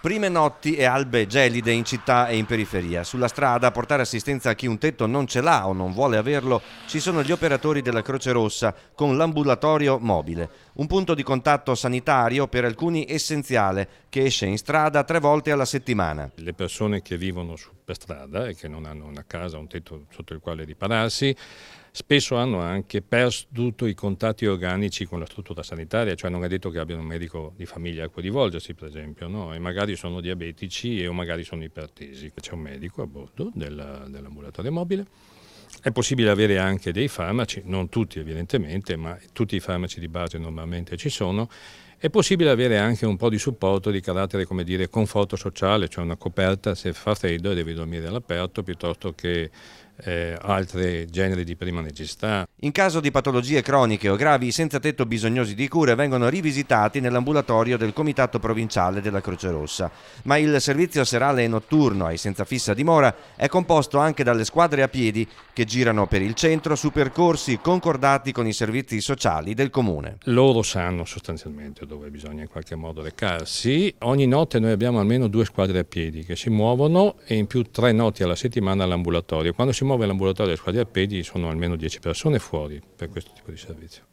Prime notti e albe gelide in città e in periferia. Sulla strada a portare assistenza a chi un tetto non ce l'ha o non vuole averlo ci sono gli operatori della Croce Rossa con l'ambulatorio mobile. Un punto di contatto sanitario per alcuni essenziale che esce in strada 3 volte alla settimana. Le persone che vivono per strada e che non hanno una casa, un tetto sotto il quale ripararsi, spesso hanno anche perduto i contatti organici con la struttura sanitaria, cioè non è detto che abbiano un medico di famiglia a cui rivolgersi, per esempio, no? E magari sono diabetici o magari sono ipertesi. C'è un medico a bordo dell'ambulatorio mobile. È possibile avere anche dei farmaci, non tutti evidentemente, ma tutti i farmaci di base normalmente ci sono. È possibile avere anche un po' di supporto di carattere, come dire, conforto sociale, cioè una coperta se fa freddo e devi dormire all'aperto, piuttosto che altri generi di prima necessità. In caso di patologie croniche o gravi, i senza tetto bisognosi di cure vengono rivisitati nell'ambulatorio del Comitato Provinciale della Croce Rossa. Ma il servizio serale e notturno ai senza fissa dimora è composto anche dalle squadre a piedi che girano per il centro su percorsi concordati con i servizi sociali del comune. Loro sanno sostanzialmente dove bisogna in qualche modo recarsi. Ogni notte noi abbiamo almeno 2 squadre a piedi che si muovono e in più 3 notti alla settimana all'ambulatorio. Quando si muove l'ambulatorio e le squadre a piedi sono almeno 10 persone fuori per questo tipo di servizio.